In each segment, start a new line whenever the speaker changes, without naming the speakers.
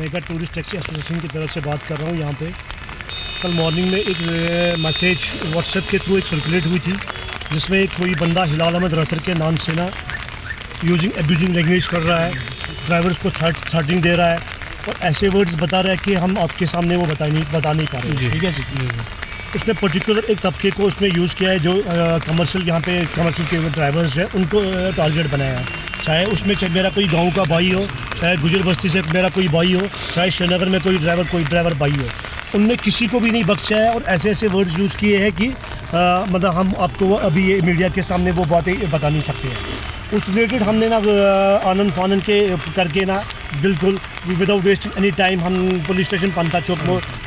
Mega tourist taxi association की तरफ से बात कर रहा हूँ। यहाँ पे कल मॉर्निंग में एक मैसेज व्हाट्सएप के थ्रू एक सर्कुलेट हुई थी, जिसमें एक कोई बंदा हिलाल अहमद रतर के नाम से ना एब्यूजिंग लैंग्वेज कर रहा है, ड्राइवर्स को थ्रेटनिंग दे रहा है और ऐसे वर्ड्स बता रहा है कि हम आपके सामने वो बता नहीं पा रहे। ठीक है जी। उसने पर्टिकुलर एक तबके को उसने यूज़ किया है जो कमर्शियल यहाँ पे कमर्शियल के ड्राइवर्स हैं, उनको टारगेट बनाया है। चाहे उसमें मेरा कोई गांव का भाई हो, चाहे गुजर बस्ती से मेरा कोई भाई हो, चाहे श्रीनगर में कोई ड्राइवर भाई हो, उनने किसी को भी नहीं बख्शा है और ऐसे ऐसे वर्ड्स यूज़ किए हैं कि मतलब हम आपको अभी ये मीडिया के सामने वो बातें बता नहीं सकते हैं। उस रिलेटेड हमने ना आनंद फानन के करके ना बिल्कुल विदाउट वेस्टिंग एनी टाइम हम पुलिस स्टेशन पंथा चौक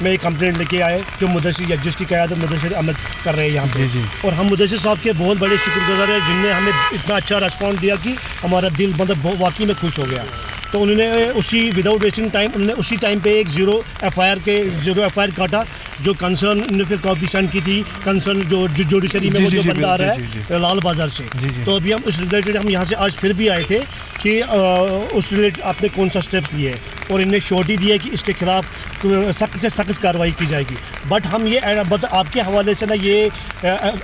में एक कंप्लेंट लेके आए, जो मुदस्सिर जिसकी क़यादत मुदस्सिर अहमद कर रहे हैं यहाँ पे। और हम मुदस्सिर साहब के बहुत बड़े शुक्रगुजार हैं, जिनने हमें इतना अच्छा रिस्पॉन्स दिया कि हमारा दिल मतलब वाकई में खुश हो गया। तो उन्होंने उसी विदाउट वेस्टिंग टाइम उन्होंने उसी टाइम पे एक ज़ीरो एफ आई आर काटा, जो कंसर्न उन्होंने फिर कॉपी सेंड की थी कंसर्न जो जुडिशरी में वो जो बंदा आ रहा है लाल बाज़ार से। तो अभी हम उस रिलेटेड हम यहाँ से आज फिर भी आए थे कि उस रिलेटेड आपने कौन सा स्टेप लिए और इन्हें श्योरिटी दी है कि इसके खिलाफ सख्त से सख्त कार्रवाई की जाएगी। बट हम ये आपके हवाले से ना ये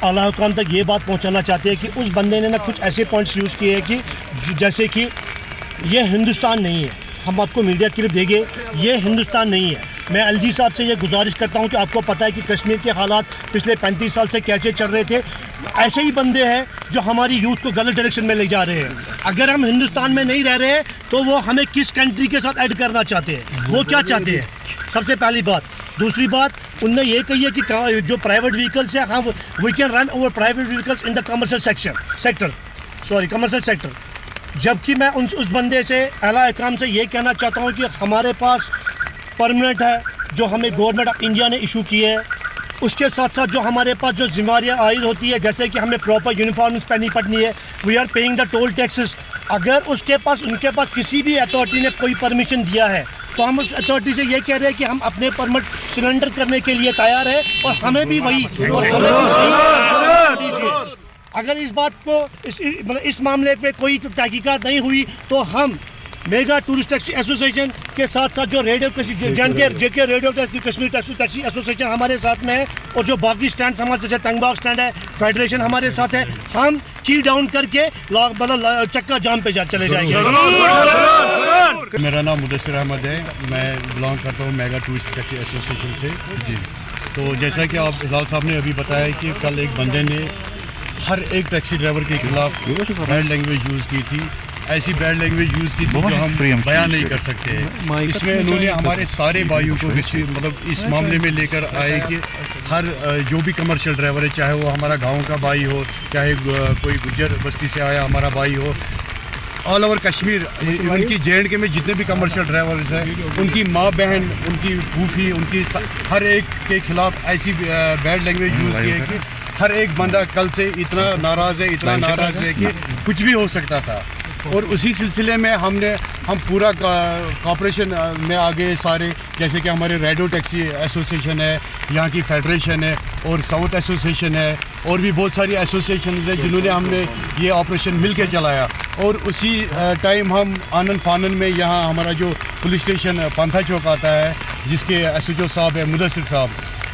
आला हुकाम तक ये बात पहुँचाना चाहते हैं कि उस बंदे ने ना कुछ ऐसे पॉइंट्स यूज़ किए हैं कि जैसे कि ये हिंदुस्तान नहीं है, हम आपको मीडिया क्लिप देंगे, ये हिंदुस्तान नहीं है। मैं एलजी साहब से ये गुजारिश करता हूँ कि आपको पता है कि कश्मीर के हालात पिछले 35 साल से कैसे चल रहे थे, ऐसे ही बंदे हैं जो हमारी यूथ को गलत डायरेक्शन में ले जा रहे हैं। अगर हम हिंदुस्तान में नहीं रह रहे हैं तो वो हमें किस कंट्री के साथ ऐड करना चाहते हैं, वो क्या चाहते हैं, सबसे पहली बात। दूसरी बात उनने ये कही है कि जो प्राइवेट व्हीकल्स है, हम we can run over private vehicles in the commercial sector. जबकि मैं उस बंदे से आला हुकाम से ये कहना चाहता हूँ कि हमारे पास परमानेंट है जो हमें गवर्नमेंट ऑफ इंडिया ने इशू किए है, उसके साथ साथ जो हमारे पास जो जिम्मेवारियाँ आयद होती है, जैसे कि हमें प्रॉपर यूनिफॉर्म्स पहनी पड़नी है, we are paying the toll taxes. अगर उनके पास किसी भी अथॉरिटी ने कोई परमिशन दिया है तो हम उस अथॉरिटी से ये कह रहे हैं कि हम अपने परमिट सिलेंडर करने के लिए तैयार है और हमें भी वही दीजिए। अगर इस बात को इस मामले पे कोई तहकीकात नहीं हुई तो हम मेगा टूरिस्ट टैक्सी एसोसिएशन के साथ साथ जो जेके रेडियो कश्मीर टैक्सी एसोसिएशन हमारे साथ में है और जो बाकी स्टैंड हमारे जैसे टंगबाग स्टैंड है, फेडरेशन हमारे साथ है, हम की डाउन करके चक्का जाम पे चले जाएंगे।
मेरा नाम मुदस्सिर अहमद है, मैं बिलोंग करता हूँ मेगा टूरिस्ट टैक्सी एसोसिएशन से जी। तो जैसा कि आप हिलाल साहब ने अभी बताया कि कल एक बंदे ने हर एक टैक्सी ड्राइवर के खिलाफ बैड लैंग्वेज यूज़ की थी, ऐसी बैड लैंग्वेज यूज़ की थी जो हम बयान नहीं कर सकते हैं। इसमें उन्होंने हमारे सारे भाइयों को मतलब इस मामले में लेकर आए कि हर जो भी कमर्शियल ड्राइवर है, चाहे वो हमारा गांव का भाई हो, चाहे कोई गुजर बस्ती से आया हमारा भाई हो, ऑल ओवर कश्मीर उनकी JNK में जितने भी कमर्शियल ड्राइवर्स हैं, उनकी माँ बहन, उनकी फूफी, उनकी हर एक के खिलाफ ऐसी बैड लैंग्वेज यूज़ की है कि हर एक बंदा कल से इतना नाराज़ है कि कुछ भी हो सकता था। और उसी सिलसिले में हम पूरा कॉपरेशन में आगे सारे, जैसे कि हमारे रेडियो टैक्सी एसोसिएशन है, यहाँ की फेडरेशन है और साउथ एसोसिएशन है और भी बहुत सारी एसोसिएशन है जिन्होंने हमने ये ऑपरेशन मिल के चलाया। और उसी टाइम हम आनंद फानन में यहाँ हमारा जो पुलिस स्टेशन पंथा चौक आता है, जिसके SHO साहब है मुदस्सिर साहब,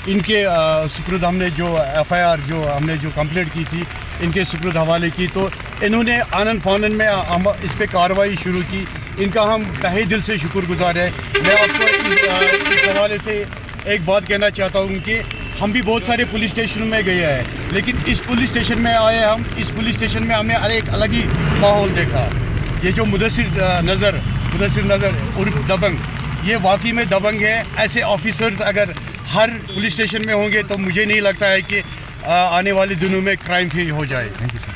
इनके सुपुर्द हमने जो FIR जो हमने जो कंप्लेंट की थी इनके सुपुर्द हवाले की। तो इन्होंने आनंद फानन में हम इस पर कार्रवाई शुरू की, इनका हम तहे दिल से शुक्रगुजार है। मैं आपको इस हवाले से एक बात कहना चाहता हूँ कि हम भी बहुत सारे पुलिस स्टेशन में गए हैं, लेकिन इस पुलिस स्टेशन में आए हम, इस पुलिस स्टेशन में हमने एक अलग ही माहौल देखा। ये जो मुदस्सिर नज़र उर्फ दबंग, ये वाकई में दबंग है। ऐसे ऑफिसर्स अगर हर पुलिस स्टेशन में होंगे तो मुझे नहीं लगता है कि आने वाले दिनों में क्राइम फ्री हो जाए।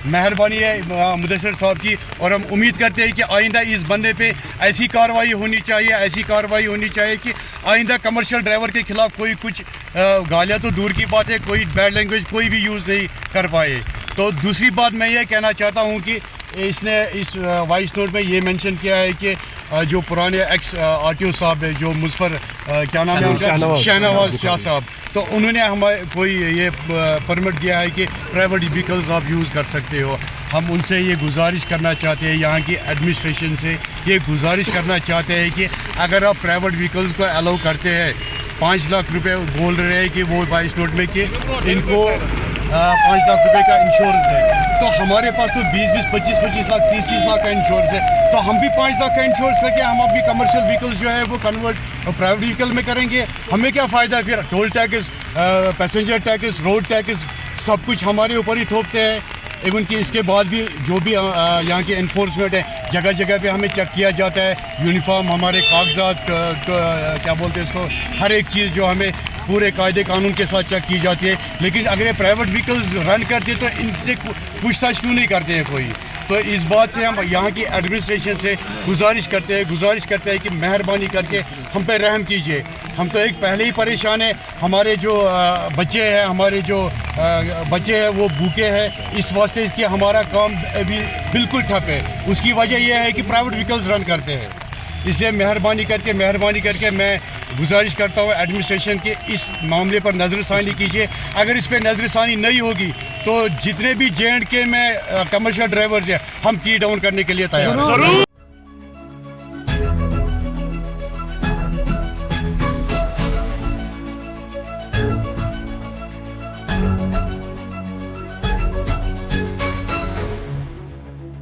मेहरबानी है मुदस्सिर साहब की, और हम उम्मीद करते हैं कि आइंदा इस बंदे पे ऐसी कार्रवाई होनी चाहिए कि आइंदा कमर्शियल ड्राइवर के खिलाफ कोई कुछ गालियाँ तो दूर की बात है, कोई बैड लैंग्वेज कोई भी यूज़ नहीं कर पाए। तो दूसरी बात मैं ये कहना चाहता हूँ कि इसने इस वॉइस नोट में ये मेंशन किया है कि जो पुराने एक्स RTO साहब है, जो मुजफ्फर क्या नाम है उनका, शाहनवाज शाह साहब, तो उन्होंने हमें कोई ये परमिट दिया है कि प्राइवेट व्हीकल्स आप यूज़ कर सकते हो। हम उनसे ये गुजारिश करना चाहते हैं, यहाँ की एडमिनिस्ट्रेशन से ये गुजारिश करना चाहते हैं कि अगर आप प्राइवेट व्हीकल्स को अलाउ करते हैं, 5 लाख रुपए बोल रहे हैं कि वो बाइस नोट में कि इनको 5 लाख रुपए का इंश्योरेंस है, तो हमारे पास तो 20-20, 25-25 लाख, 30-30 लाख का इंश्योरेंस है, तो हम भी 5 लाख का इंश्योरेंस करके हम अपनी कमर्शियल व्हीकल्स जो है वो कन्वर्ट प्राइवेट व्हीकल में करेंगे। हमें क्या फ़ायदा है फिर? Toll tax, passenger tax, road tax सब कुछ हमारे ऊपर ही थोपते हैं। इवन कि इसके बाद भी जो भी यहाँ की इन्फोर्समेंट है, जगह जगह पे हमें चेक किया जाता है, यूनिफॉर्म, हमारे कागजात, क्या बोलते हैं इसको, हर एक चीज़ जो हमें पूरे कायदे कानून के साथ चेक की जाती है। लेकिन अगर ये प्राइवेट व्हीकल्स रन करते हैं तो इनसे पूछताछ क्यों नहीं करते हैं कोई? तो इस बात से हम यहाँ की एडमिनिस्ट्रेशन से गुजारिश करते हैं कि मेहरबानी करके हम पे रहम कीजिए। हम तो एक पहले ही परेशान है, हमारे जो बच्चे हैं वो भूखे हैं, इस वास्ते कि हमारा काम अभी बिल्कुल ठप है। उसकी वजह यह है कि प्राइवेट व्हीकल्स रन करते हैं। इसलिए मेहरबानी करके मैं गुजारिश करता हूँ एडमिनिस्ट्रेशन के इस मामले पर नज़रसानी कीजिए। अगर इस पर नज़रसानी नहीं होगी तो जितने भी J&K में कमर्शियल ड्राइवर्स हैं हम की डाउन करने के लिए तैयार हैं।